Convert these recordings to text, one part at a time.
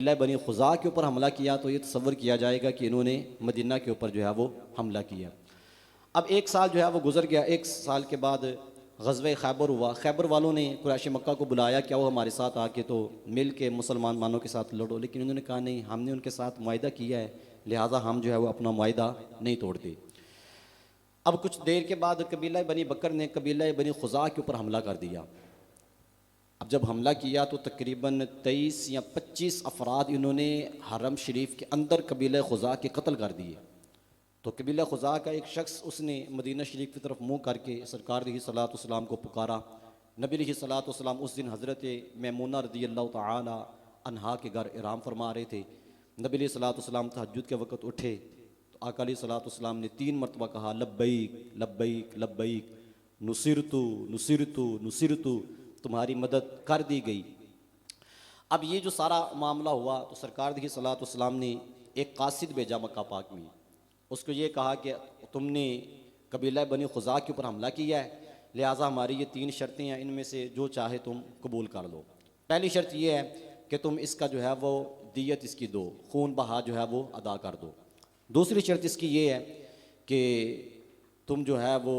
कबीला बनी खुज़ा के ऊपर हमला किया तो ये तसव्वुर किया जाएगा कि इन्होंने मदीना के ऊपर जो है वो हमला किया। अब एक साल जो है वो गुजर गया। एक साल के बाद ग़ज़वे खैबर हुआ। खैबर वालों ने कुरैश मक्का को बुलाया कि आओ हमारे साथ आके तो मिल के मुसलमानों के साथ लड़ो, लेकिन उन्होंने कहा नहीं, हमने उनके साथ मुआहिदा किया है, लिहाजा हम जो है वो अपना मुआहिदा नहीं तोड़ते। अब कुछ देर के बाद कबीला बनी बकर ने कबीला बनी खुज़ा के ऊपर हमला कर दिया। अब जब हमला किया तो तकरीबन 23 या 25 अफराद इन्होंने हरम शरीफ के अंदर कबीला खुज़ा के कत्ल कर दिए। तो कबीला खुज़ा का एक शख्स उसने मदीना शरीफ की तरफ मुँह करके सरकार अलैहिस्सलाम को पुकारा। नबी अलैहिस्सलाम उस दिन हज़रत मैमूना रज़ियल्लाहु तआला अन्हा के घर इहराम फरमा रहे थे। नबी अलैहिस्सलाम तहज्जुद के वक़्त उठे तो आका अलैहिस्सलाम ने 3 मरतबा कहा लब्बैक लब्बैक लब्बैक, नुसिरतु नुसिरतु नुसिरतु, तुम्हारी मदद कर दी गई। अब ये जो सारा मामला हुआ तो सरकार अलैहिस्सलाम ने एक कासिद भेजा मक्का पाक में। उसको ये कहा कि तुमने कबीला बनी खुज़ा के ऊपर हमला किया है, लिहाजा हमारी ये 3 शर्तें हैं, इनमें से जो चाहे तुम कबूल कर लो। पहली शर्त ये है कि तुम इसका जो है वो दियत इसकी दो, खून बहा जो है वो अदा कर दो। दूसरी शर्त इसकी ये है कि तुम जो है वो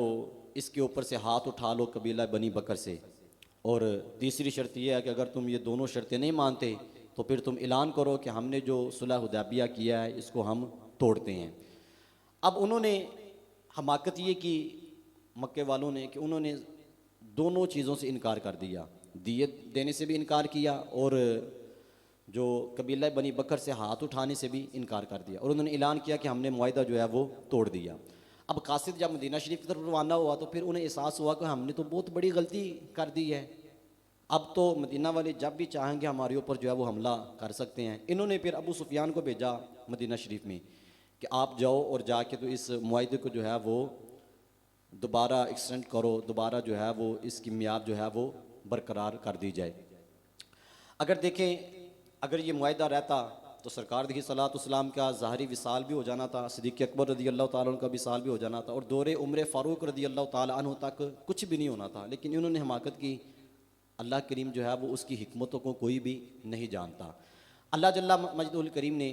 इसके ऊपर से हाथ उठा लो कबीला बनी बकर से। और तीसरी शर्त यह है कि अगर तुम ये दोनों शर्तें नहीं मानते तो फिर तुम ऐलान करो कि हमने जो सुलह हुदैबिया किया है इसको हम तोड़ते हैं। अब उन्होंने हमाकत ये की मक्के वालों ने कि उन्होंने दोनों चीज़ों से इनकार कर दिया, दियत देने से भी इनकार किया और जो कबीला बनी बकर से हाथ उठाने से भी इनकार कर दिया, और उन्होंने ऐलान किया कि हमने मुआहिदा जो है वो तोड़ दिया। अब कासिद जब मदीना शरीफ की तरफ रवाना हुआ तो फिर उन्हें एहसास हुआ कि हमने तो बहुत बड़ी गलती कर दी है। अब तो मदीना वाले जब भी चाहेंगे हमारे ऊपर जो है वो हमला कर सकते हैं। इन्होंने फिर अबू सुफियान को भेजा मदीना शरीफ में कि आप जाओ और जाके तो इस मुआहिदे को जो है वो दोबारा एक्सटेंड करो, दोबारा जो है वो इसकी मियाद जो है वो बरकरार कर दी जाए। अगर देखें, अगर ये मुआहिदा रहता तो सरकार अलैहिस्सलाम का ज़ाहरी विसाल भी हो जाना था, सिद्दीक़ अकबर रज़ियल्लाहु ताला अन्हु का विसाल भी हो जाना था और दौरे उम्र फ़ारूक रज़ियल्लाहु ताला अन्हु तक कुछ भी नहीं होना था। लेकिन इन्होंने हमाकत की। अल्लाह करीम जो है वो उसकी हिकमतों को कोई भी नहीं जानता। अल्लाह जल्ला मजदुल करीम ने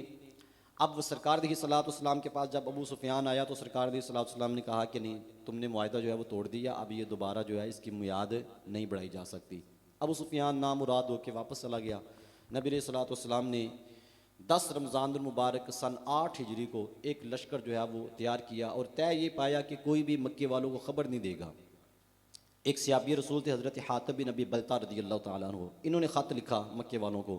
अब सरकार अलैहिस्सलाम के पास जब अबू सुफियान आया तो सरकार अलैहिस्सलाम ने कहा कि नहीं, तुमने मुआहिदा जो है वो तोड़ दिया, अब ये दोबारा जो है इसकी मियाद नहीं बढ़ाई जा सकती। अबू सुफियान नामुराद होकर वापस चला गया। नबी अलैहिस्सलाम ने 10 रमज़ानुल मुबारक सन 8 हिजरी को एक लश्कर जो है वो तैयार किया और तय ये पाया कि कोई भी मक्के वालों को ख़बर नहीं देगा। एक सहाबी रसूल थे हज़रत हातिब बिन अबी बल्ता रज़ियल्लाहु ताला अन्हु, इन्होंने ख़त लिखा मक्के वालों को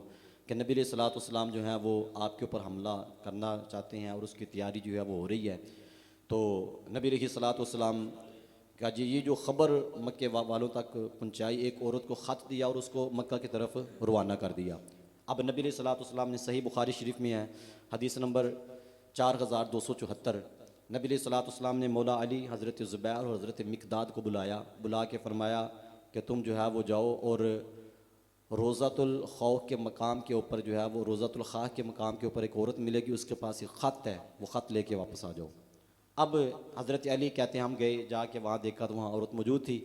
कि नबी अलैहिस्सलाम जो है वो आपके ऊपर हमला करना चाहते हैं और उसकी तैयारी जो है वो हो रही है। तो नबी अलैहिस्सलाम का जी ये जो ख़बर मक्के वालों तक पहुँचाई, एक औरत को ख़त दिया और उसको मक्का की तरफ रवाना कर दिया। अब नबी अलैहिस्सलाम ने सही बुखारी शरीफ में है हदीस नंबर 4274, नबी अलैहिस्सलाम ने मौला अली, हज़रत ज़ुबैर और हज़रत मिक़दाद को बुला के फ़रमाया कि तुम जो है वो जाओ और रोज़ातुल खौफ के मकाम के ऊपर जो है वो रोज़ातुल खाफ के मकाम के ऊपर एक औरत मिलेगी, उसके पास एक ख़त है, वो ख़त लेके वापस आ जाओ। अब हज़रत अली कहते हैं हम गए, जाके वहाँ देखा तो वहाँ औरत मौजूद थी।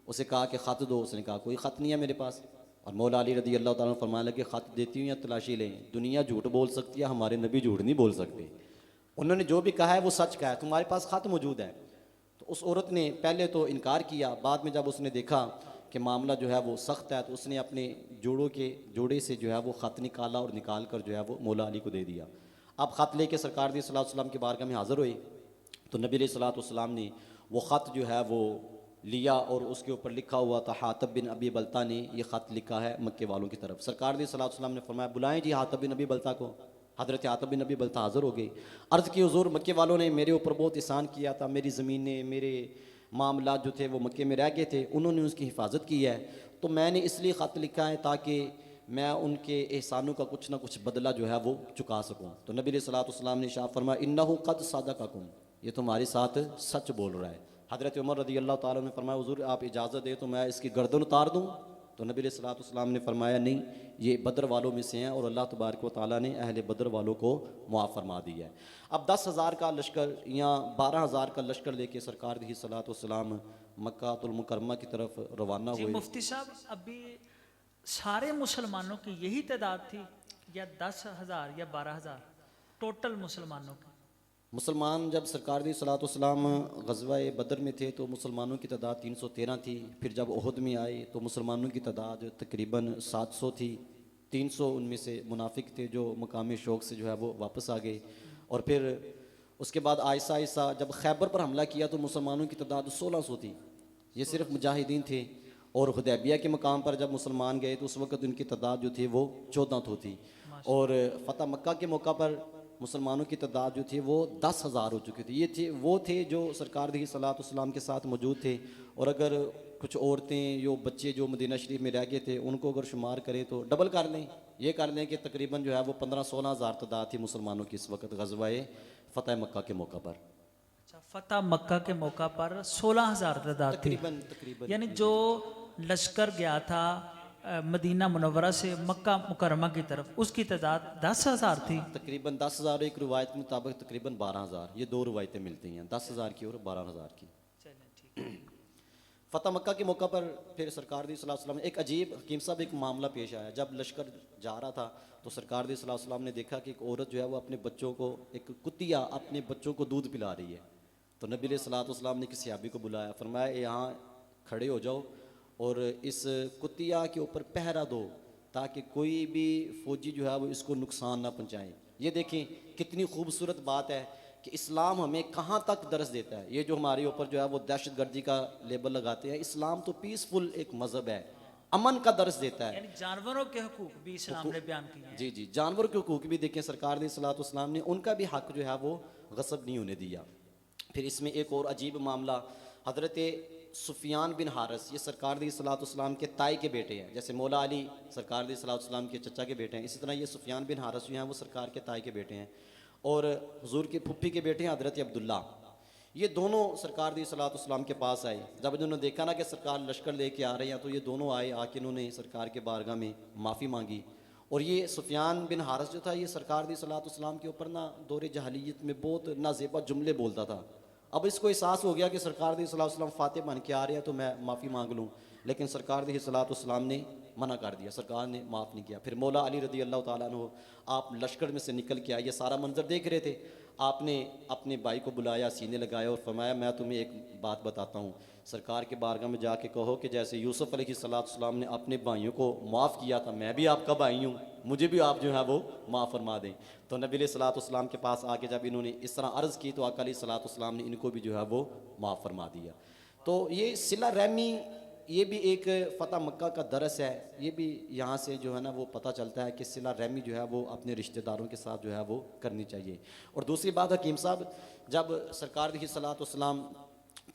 उसे कहा कि ख़त दो, उसने कहा कोई ख़त नहीं है मेरे पास। और मौला अली रज़ियल्लाहु ताला फरमाने लगे ख़त देती हूँ या तलाशी लें, दुनिया झूठ बोल सकती है, हमारे नबी झूठ नहीं बोल सकते। उन्होंने जो भी कहा है वो सच कहा है, तुम्हारे पास ख़त मौजूद है। तो उस औरत ने पहले तो इनकार किया, बाद में जब उसने देखा कि मामला जो है वो सख्त है तो उसने अपने जोड़े से जो है वो ख़त निकाला और निकाल कर जो है वो मौला अली को दे दिया। अब ख़त लेके सरकार अलैहिस्सलाम के बारगाह में हाज़िर हुए तो नबी अलैहिस्सलाम ने वो ख़त जो है वो लिया और उसके ऊपर लिखा हुआ था हातिब बिन अबी बल्ता ने ये ख़त लिखा है मक्के वालों की तरफ। सरकार अलैहिस्सलाम ने फरमाया बुलाएं जी हातिब बिन अबी बल्ता को। हज़रत हातिब बिन अबी बल्ता हाज़िर हो गए। अर्ज़ की हुज़ूर मक्के वालों ने मेरे ऊपर बहुत एहसान किया था, मेरी ज़मीनें मेरे मामला जो थे वो मक्के में रह गए थे, उन्होंने उसकी हिफाजत की है, तो मैंने इसलिए ख़त लिखा है ताकि मैं उनके एहसानों का कुछ ना कुछ बदला जो है वो चुका सकूँ। तो नबी अलैहिस्सलाम ने इरशाद फरमाया इन्नहु क़द सदक़कुम, ये तुम्हारे साथ सच बोल रहा है। हज़रत उमर रज़ियल्लाहु ताला ने फरमाया हुज़ूर आप इजाज़त दें तो मैं इसकी गर्दन उतार दूँ। तो नबी अलैहिस्सलाम ने फरमाया नहीं, ये बदर वालों में से हैं और अल्लाह तबारक व तआला ने अहले बदर वालों को मुआफ़ फरमा दिया है। अब 10,000 का लश्कर या 12,000 का लश्कर लेके सरकार अलैहिस्सलाम मक्कातुल मुकर्रमा की तरफ रवाना जी हुए। मुफ्ती साहब, अभी सारे मुसलमानों की यही तादाद थी या 10,000 या 12,000 टोटल मुसलमानों की? मुसलमान जब सरकार दी सलात वसलाम गज़वा बदर में थे तो मुसलमानों की तादाद 313 थी। फिर जब ओहद में आए तो मुसलमानों की तादाद तकरीबन 700 थी। 300 उनमें से मुनाफिक थे जो मकामी शौक़ से जो है वो वापस आ गए। और फिर उसके बाद आहिस्ता आहिस्ता जब खैबर पर हमला किया तो मुसलमानों की तादाद 1600 थी। ये सिर्फ मुजाहिदीन थे। और हुदैबिया के मकाम पर जब मुसलमान गए तो उस वक़्त उनकी तादाद जो थी वो 1400 थी। और फ़तह मक्का के मौका पर मुसलमानों की तादाद जो थी वो 10,000 हो चुकी थी। ये थे वो थे जो सरकार दी सलात वसलाम के साथ मौजूद थे। और अगर कुछ औरतें जो बच्चे जो मदीना शरीफ में रह गए थे उनको अगर शुमार करें तो डबल कर लें, ये कर लें कि तकरीबन जो है वो 15-16 हज़ार तादाद थी मुसलमानों की इस वक्त ग़ज़वाए फ़तह मक्का के मौका पर। अच्छा, फतह मक्का के मौका पर 16,000 तादाद थी। तकरीबन तकरीबन यानी जो लश्कर गया था मदीना मुनव्वरा से मक्का मुकरमा की तरफ, उसकी तादाद 10,000 थी। तकरीबन 10,000, एक रिवायत के मुताबिक तकरीबन 12,000। ये दो रिवायतें मिलती हैं, 10,000 की और 12,000 की। चलें ठीक। फ़तह मक्का के मौका पर फिर सरकार दी सल्लल्लाहु अलैहि वसल्लम एक अजीब हकीम साहब एक मामला पेश आया। जब लश्कर जा रहा था तो सरकार दी सल्लल्लाहु अलैहि वसल्लम ने देखा कि एक औरत जो है वो अपने बच्चों को, एक कुतिया अपने बच्चों को दूध पिला रही है। तो नबी सल्लल्लाहु अलैहि वसल्लम ने किसी सहाबी को बुलाया, फरमाया यहाँ खड़े हो जाओ और इस कुतिया के ऊपर पहरा दो ताकि कोई भी फौजी जो है वो इसको नुकसान ना पहुँचाए। ये देखें कितनी खूबसूरत बात है कि इस्लाम हमें कहाँ तक दर्स देता है। ये जो हमारे ऊपर जो है वो दहशत गर्दी का लेबल लगाते हैं, इस्लाम तो पीसफुल एक मज़हब है, अमन का दर्स देता है। यानी जानवरों के हकूक भी इस्लाम ने बयान किए हैं। जी जी, जानवर के हकूक भी देखें सरकार ने सलात वसलाम ने उनका भी हक जो है वो गसब नहीं होने दिया। फिर इसमें एक और अजीब मामला, हज़रत सुफियान बिन हारिस, ये सरकार दी सलात वसलाम के ताई के बेटे हैं। जैसे मौला अली सरकार दी सलात वसलाम के चचा के बेटे हैं, इसी तरह ये सुफियान बिन हारिस जो हैं वो सरकार के ताई के बेटे हैं। और हुजूर के फुप्पी के बेटे हैं हज़रत अब्दुल्ला। ये दोनों सरकार दी सलात वसलाम के पास आए। जब इन्होंने देखा ना कि सरकार लश्कर लेके आ रहे हैं तो ये दोनों आए, आके इन्होंने सरकार के बारगाह में माफ़ी मांगी। और ये सुफियान बिन हारिस जो था ये सरकार दी सलात वसलाम के ऊपर ना दौरे जहलीत में बहुत नाज़ेबा जुमले बोलता था। अब इसको एहसास हो गया कि सरकार दी सलात वसलाम फ़ातिह बन के आ रहे हैं तो मैं माफ़ी मांग लूँ, लेकिन सरकार दी सलात वसलाम ने मना कर दिया, सरकार ने माफ़ नहीं किया। फिर मौला अली रदी अल्लाह ताला अन्हु आप लश्कर में से निकल के आए, ये सारा मंजर देख रहे थे। आपने अपने भाई को बुलाया, सीने लगाया और फरमाया मैं तुम्हें एक बात बताता हूँ, सरकार के बारगाह में जाके कहो कि जैसे यूसुफ अलैहिस्सलाम ने अपने भाइयों को माफ़ किया था, मैं भी आपका भाई हूँ, मुझे भी आप जो है वो माफ़ फरमा दें। तो नबी सल्लल्लाहु के पास आके जब इन्होंने इस तरह अर्ज़ की तो आका सल्लल्लाहु ने इनको भी जो है वो माफ़ फरमा दिया। तो ये सिला रहमी, ये भी एक फ़तह मक्का का दरस है। ये भी यहाँ से जो है ना वो पता चलता है कि सिला रहमी जो है वो अपने रिश्तेदारों के साथ जो है वो करनी चाहिए। और दूसरी बात हकीम साहब, जब सरकार दी सल्लल्लाहु अलैहि वसल्लम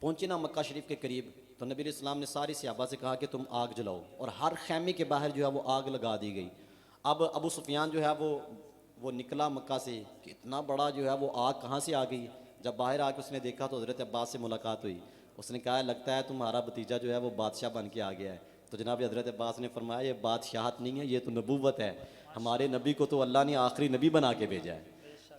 पहुँचे ना मक्का शरीफ के करीब तो नबी अलैहिस्सलाम ने सारी सहाबा से कहा कि तुम आग जलाओ और हर खैमे के बाहर जो है वो आग लगा दी गई। अब अबू सुफियान जो है वो निकला मक्का से कि इतना बड़ा जो है वो आग कहाँ से आ गई। जब बाहर आके उसने देखा तो हज़रत अब्बास से मुलाकात हुई। उसने कहा लगता है तुम्हारा भतीजा जो है वो बादशाह बन के आ गया है। तो जनाब हज़रत अब्बास ने फरमाया ये बादशाहत नहीं है, ये तो नबूवत है, हमारे नबी को तो अल्लाह ने आखिरी नबी बना के भेजा है।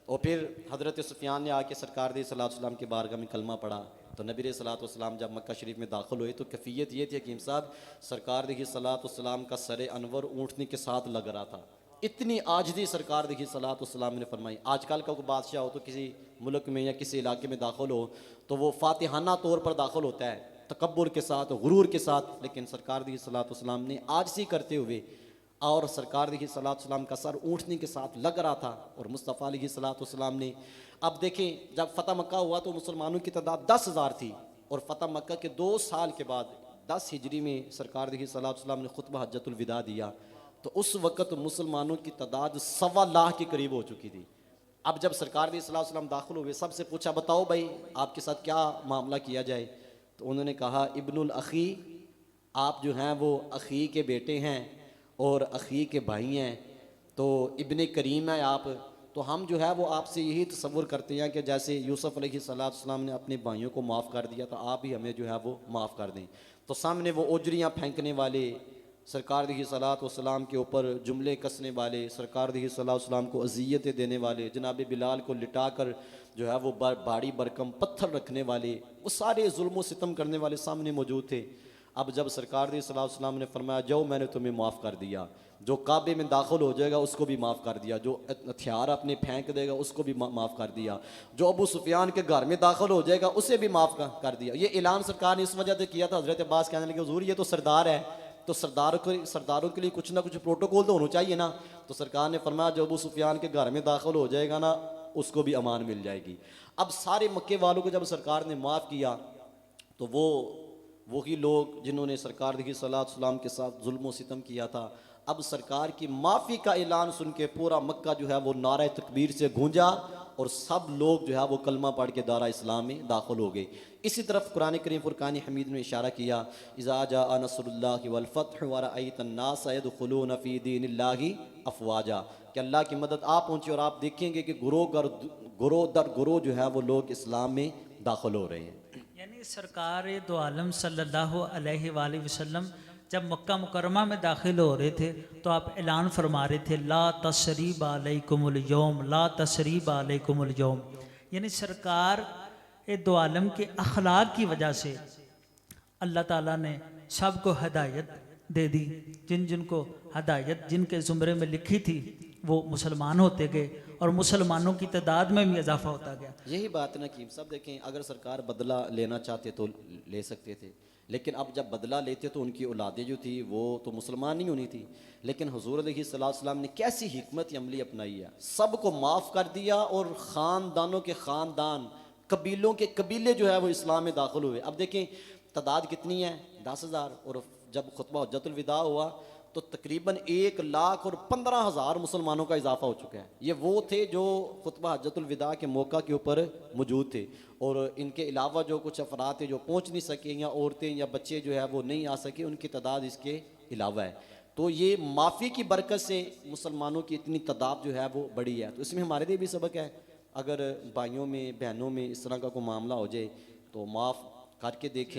और फिर हज़रत सुफियान ने आके सरकार दी सल्लल्लाहु अलैहि वसल्लम के बारगाह में कलमा पढ़ा। तो नबी सल्लल्लाहु अलैहि वसल्लम जब मक्का शरीफ में दाखिल हुए तो कैफियत ये थी हकीम साहब, सरकार दी सल्लल्लाहु अलैहि वसल्लम का सरे अनवर ऊँटनी के साथ लग रहा था। इतनी आजदी सरकार देखी सल्लल्लाहु अलैहि वसल्लम ने फरमाई। आजकल का कोई बादशाह हो तो किसी मुल्क में या किसी इलाके में दाखिल हो तो वो फातिहाना तौर पर दाखिल होता है, तकब्बुर के साथ, गुरूर के साथ, लेकिन सरकार दी सल्लल्लाहु अलैहि वसल्लम ने आजजी करते हुए, और सरकार दी सल्लल्लाहु अलैहि वसल्लम का सर ऊँटनी के साथ लग रहा था और मुस्तफ़ा अलैहि सल्लल्लाहु अलैहि वसल्लम ने, अब देखें जब फ़तह मक्का हुआ तो मुसलमानों की तादाद 10,000 थी और फ़तह मक्का के 2 साल के बाद 10 हिजरी में सरकार दी सल्लल्लाहु अलैहि वसल्लम ने खुतबा हज्जतुल विदा दिया तो उस वक़्त मुसलमानों की तादाद 1.25 लाख के करीब हो चुकी थी। अब जब सरकार दी सल्लल्लाहु अलैहि वसल्लम दाखिल हुए, सबसे पूछा बताओ भाई आपके साथ क्या मामला किया जाए। तो उन्होंने कहा इब्नुल अखी, आप जो हैं वो अखी के बेटे हैं और अखी के भाई हैं, तो इब्ने करीम है आप, तो हम जो है वो आपसे यही तसव्वुर करते हैं कि जैसे यूसुफ अलैहिस्सलाम ने अपने भाइयों को माफ़ कर दिया तो आप भी हमें जो है वो माफ़ कर दें। तो सामने वो ओजरियाँ फेंकने वाले, सरकार दी सलात वसलाम के ऊपर जुमले कसने वाले, सरकार दी सलात वसलाम को अजियतें देने वाले, जनाब बिलाल को लिटा कर जो है वो भारी भरकम पत्थर रखने वाले, वो सारे जुल्म सितम करने वाले सामने मौजूद थे। अब जब सरकार दी सल्लल्लाहु अलैहि वसल्लम ने फरमाया जाओ मैंने तुम्हें माफ़ कर दिया, जो काबे में दाखिल हो जाएगा उसको भी माफ़ कर दिया, जो हथियार अपने फेंक देगा उसको भी माफ़ कर दिया, जो अबू सुफियान के घर में दाखिल हो जाएगा उसे भी माफ़ कर दिया। ये ऐलान सरकार ने इस वजह से किया था। हज़रत अब्बास कहने लगे हुजूर ये तो सरदार है, तो सरदारों के लिए कुछ ना कुछ प्रोटोकॉल तो होना चाहिए ना। तो सरकार ने फरमाया जो अबू सुफियान के घर में दाखिल हो जाएगा ना उसको भी अमान मिल जाएगी। अब सारे मक्के वालों को जब सरकार ने माफ़ किया तो वही लोग जिन्होंने सरकार की सल्लल्लाहु अलैहि वसल्लम के साथ जुल्म सितम किया था, अब सरकार की माफ़ी का ऐलान सुन के पूरा मक्का जो है वो नारा तकबीर से गूंजा और सब लोग जो है वो कलमा पढ़ के दारा इस्लाम में दाखिल हो गए। इसी तरफ कुरान करीम फुरकान हमीद ने इशारा किया इज़ा जाअ नस्रुल्लाहि वल फत्ह व रअयतन नास यदखुलून फी दीनिल्लाहि अफ़वाजा, कि अल्लाह की मदद आप पहुँची और आप देखेंगे कि गुरो दर गुरो जो है वो लोग इस्लाम में दाखिल हो रहे हैं। यानी सरकार दो आलम सल्लल्लाहु अलैहि वसल्लम जब मक्का मुकरमा में दाखिल हो रहे थे तो आप ऐलान फरमा रहे थे ला तसरीब अलैकुमुल यौम, ला तसरीब अलैकुमुल यौम। यानी सरकार दो आलम के अखलाक की वजह से अल्लाह ताला ने सबको हदायत दे दी। जिनको हदायत जिनके ज़ुमरे में लिखी थी वो मुसलमान होते गए और मुसलमानों की तादाद में भी इजाफा होता गया। यही बात है ना कि सब देखें, अगर सरकार बदला लेना चाहते तो ले सकते थे, लेकिन अब जब बदला लेते तो उनकी औलादें जो थी वो तो मुसलमान नहीं होनी थी। लेकिन हुजूर अलैहिस्सलातु वस्सलाम ने कैसी हिकमत अमली अपनाई है, सबको माफ़ कर दिया और ख़ानदानों के ख़ानदान कबीलों के कबीले जो है वो इस्लाम में दाखिल हुए। अब देखें तादाद कितनी है, 10,000, और जब खुतबा हज्जतुल विदा हुआ तो तकरीबन 1,15,000 मुसलमानों का इजाफा हो चुका है। ये वो थे जो खुतबा हज्जतुल विदा के मौका के ऊपर मौजूद थे, और इनके अलावा जो कुछ अफराद थे जो पहुंच नहीं सके या औरतें या बच्चे जो है वो नहीं आ सके, उनकी तादाद इसके अलावा है। तो ये माफ़ी की बरकत से मुसलमानों की इतनी तादाद जो है वो बड़ी है। तो इसमें हमारे लिए भी सबक है, अगर भाइयों में बहनों में इस तरह का कोई मामला हो जाए तो माफ़ करके देखें।